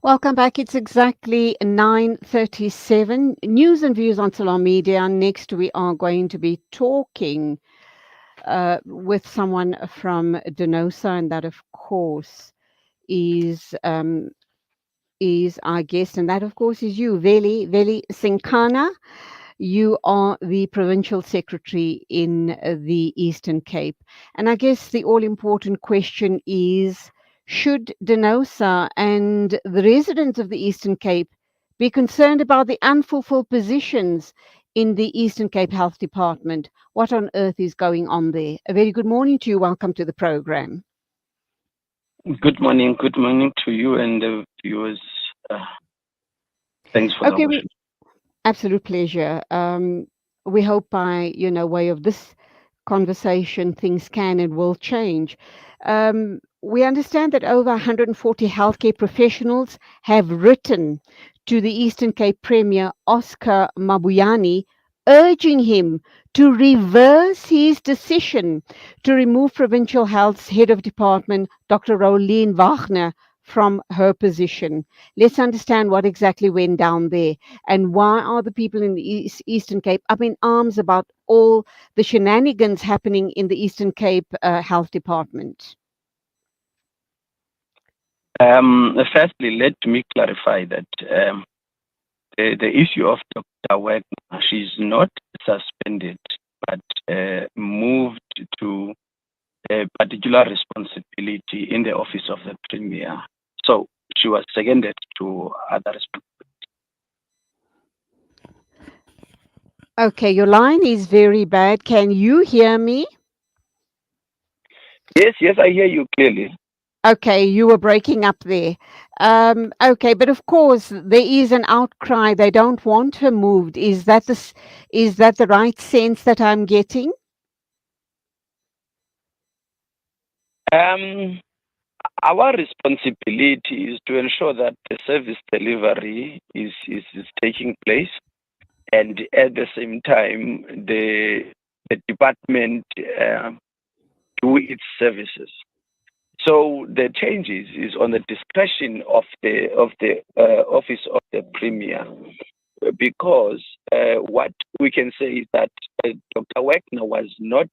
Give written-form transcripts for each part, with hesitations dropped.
Welcome back. It's exactly 9:37. News and views on Salon Media. Next, we are going to be talking with someone from DENOSA, and that, of course, is our guest, and that, of course, is you, Veli Sinqana. You are the provincial secretary in the Eastern Cape. And I guess the all important question is, should DENOSA and the residents of the Eastern Cape be concerned about the unfulfilled positions in the Eastern Cape Health Department? What on earth is going on there? A very good morning to you. Welcome to the program. Good morning to you and the viewers. Uh, Thanks for the Okay, opportunity. absolute pleasure. We hope by way of this conversation things can and will change. We understand that over 140 healthcare professionals have written to the Eastern Cape Premier Oscar Mabuyane urging him to reverse his decision to remove Provincial Health's head of department, Dr. Rolene Wagner, from her position. Let's understand what exactly went down there and why are the people in the Eastern Cape up in arms about all the shenanigans happening in the Eastern Cape Health Department. Firstly, let me clarify that the issue of Dr. Wagner, she's not suspended, but moved to a particular responsibility in the office of the Premier. So she was seconded to other responsibilities. Okay, your line is very bad. Can you hear me? Yes, I hear you clearly. Okay, you were breaking up there. Okay, but of course there is an outcry. They don't want her moved. Is that the right sense that I'm getting? Um, our responsibility is to ensure that the service delivery is taking place, and at the same time the department do its services. So the changes is on the discretion of the office of the premier, because what we can say is that Dr. Wagner was not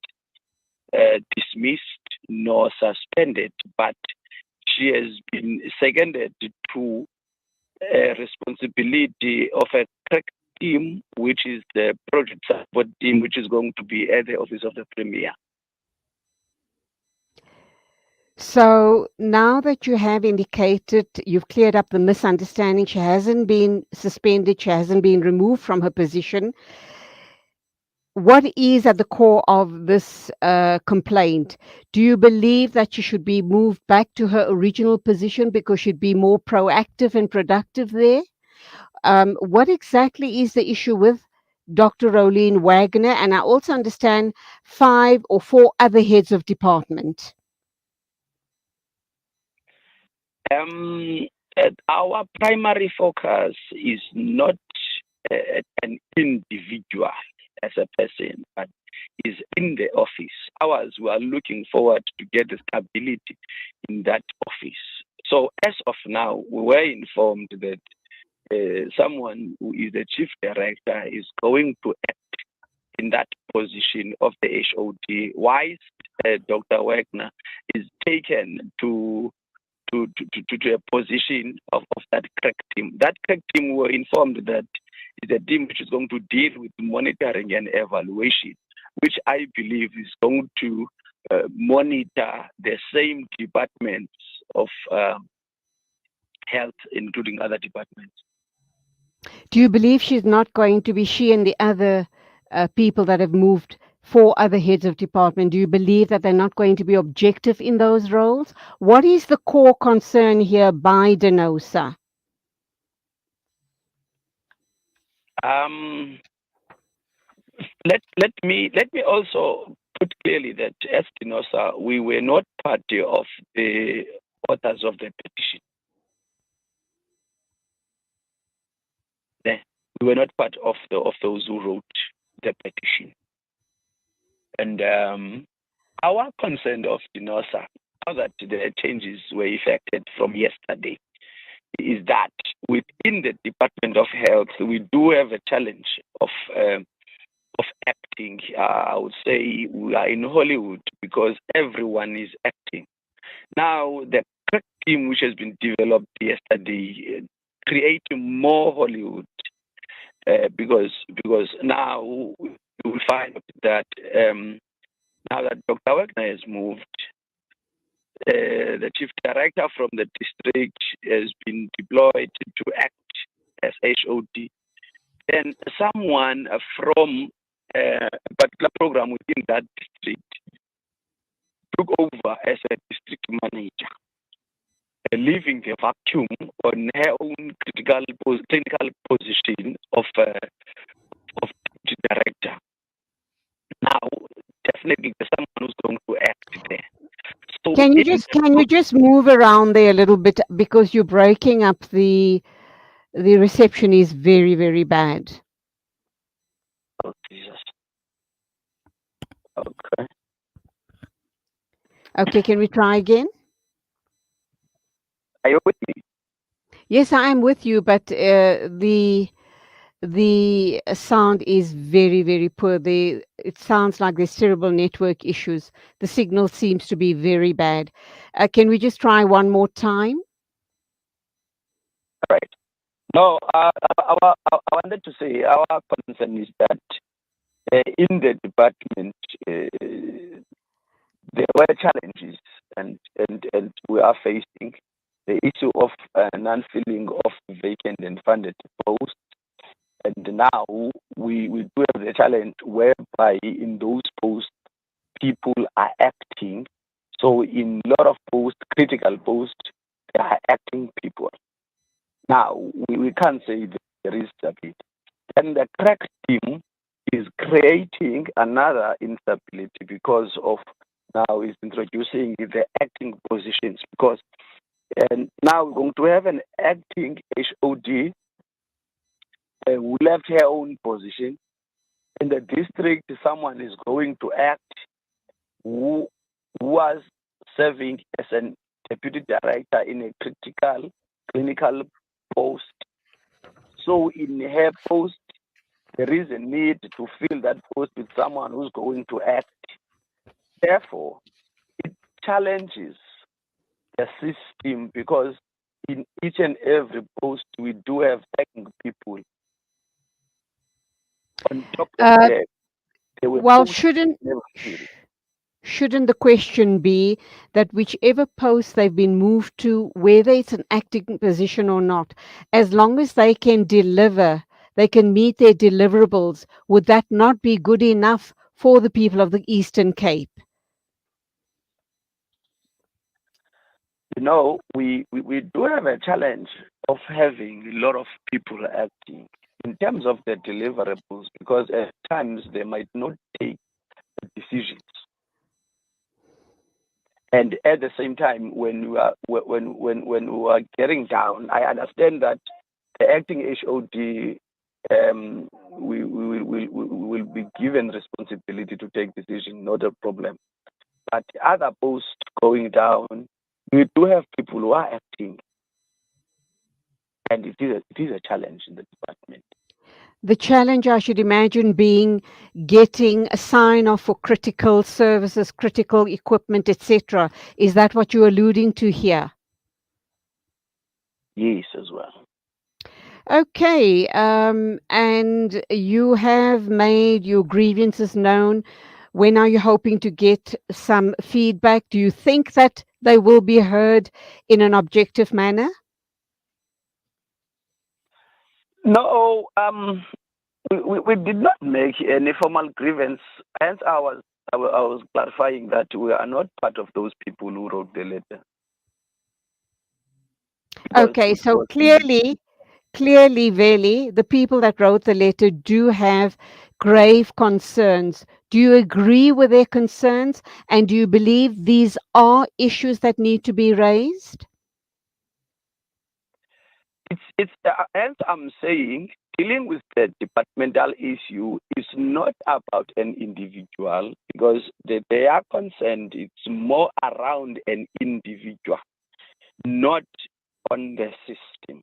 dismissed nor suspended, but she has been seconded to a responsibility of a crack team, which is the project support team, which is going to be at the office of the premier. So now that you have indicated you've cleared up the misunderstanding, she hasn't been suspended, she hasn't been removed from her position. What is at the core of this complaint? Do you believe that she should be moved back to her original position because she'd be more proactive and productive there? What exactly is the issue with Dr. Rolene Wagner? And I also understand 5 or 4 other heads of department. Um, our primary focus is not an individual as a person, but is in the office. Ours, we are looking forward to get the stability in that office. So as of now, we were informed that someone who is the chief director is going to act in that position of the HOD, whilst Dr. Wagner is taken to a position of that crack team. That crack team were informed that is a team which is going to deal with monitoring and evaluation, which I believe is going to monitor the same departments of health, including other departments. Do you believe she's not going to be, she and the other people that have moved, 4 other heads of department, do you believe that they're not going to be objective in those roles? What is the core concern here by DENOSA? Um, let me also put clearly that as DENOSA, we were not party of the authors of the petition. We were not part of those who wrote the petition. And our concern of DENOSA, now that the changes were effected from yesterday, is that within the Department of Health, we do have a challenge of acting. I would say we are in Hollywood because everyone is acting. Now, the crack team which has been developed yesterday creating more Hollywood because now we find that now that Dr. Wagner has moved, the chief director from the district has been deployed to act as HOD. Then someone from a particular program within that district took over as a district manager, leaving the vacuum on her own clinical position of deputy director. Now, definitely, there's someone who's going to act there. So Can you just move around there a little bit, because you're breaking up? The reception is very, very bad. Oh, Jesus. Okay. Okay, can we try again? Are you with me? Yes, I am with you, but the sound is very, very poor. It sounds like there's terrible network issues. The signal seems to be very bad. Can we just try one more time? All right. No, I wanted to say our concern is that in the department there were challenges, and we are facing the issue of non-filling of vacant and funded posts. And now we do have the challenge whereby in those posts people are acting. So in a lot of posts, critical posts, they are acting people. Now we can't say that there is stability. And the crack team is creating another instability because of now is introducing the acting positions, because and now we're going to have an acting HOD who left her own position. In the district, someone is going to act who was serving as a deputy director in a critical clinical post. So in her post, there is a need to fill that post with someone who's going to act. Therefore, it challenges the system, because in each and every post we do have acting people. On top of that, there were well, posts shouldn't the question be that whichever post they've been moved to, whether it's an acting position or not, as long as they can deliver, they can meet their deliverables, would that not be good enough for the people of the Eastern Cape? we do have a challenge of having a lot of people acting in terms of the deliverables, because at times they might not take decisions. And at the same time, when we are getting down, I understand that the acting HOD we will be given responsibility to take decision, not a problem. But other posts going down, we do have people who are acting, and it is a challenge in the department. The challenge, I should imagine, being getting a sign-off for critical services, critical equipment, etc. Is that what you're alluding to here? Yes, as well. Okay, and you have made your grievances known. When are you hoping to get some feedback? Do you think that they will be heard in an objective manner? No, we did not make any formal grievance. Hence, I was clarifying that we are not part of those people who wrote the letter. Okay, so clearly, Veli, the people that wrote the letter do have grave concerns. Do you agree with their concerns? And do you believe these are issues that need to be raised? It's as I'm saying, dealing with the departmental issue is not about an individual, because they are concerned. It's more around an individual, not on the system.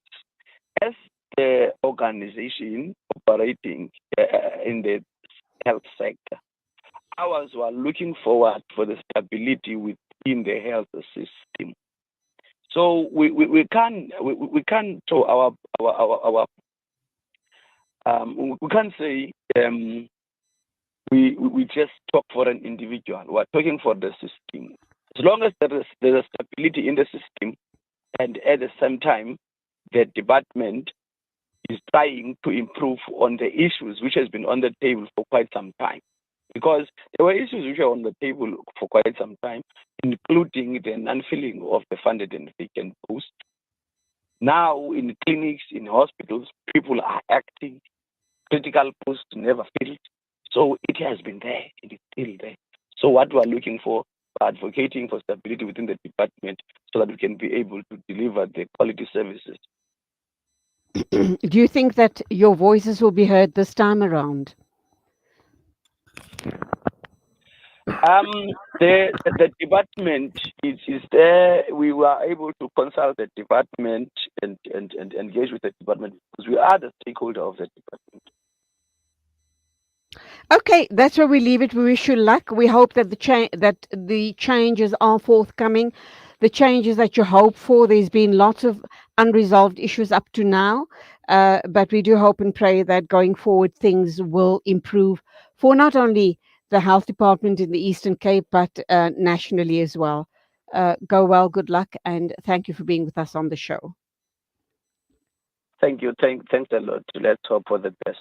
the organization operating in the health sector, ours were looking forward for the stability within the health system. So we can't show our we can't say we just talk for an individual. We're talking for the system. As long as there's a stability in the system, and at the same time, the department is trying to improve on the issues which has been on the table for quite some time. Because there were issues which were on the table for quite some time, including the non-filling of the funded and vacant posts. Now, in clinics, in hospitals, people are acting, critical posts never filled. So it has been there, it is still there. So what we are looking for, we're advocating for stability within the department so that we can be able to deliver the quality services. Do you think that your voices will be heard this time around? The department is there. We were able to consult the department and engage with the department because we are the stakeholder of the department. Okay, that's where we leave it. We wish you luck. We hope that the changes are forthcoming, the changes that you hope for. There's been lots of unresolved issues up to now, but we do hope and pray that going forward things will improve for not only the health department in the Eastern Cape, but nationally as well. Go well, good luck, and thank you for being with us on the show. Thank you. Thanks a lot. Let's hope for the best.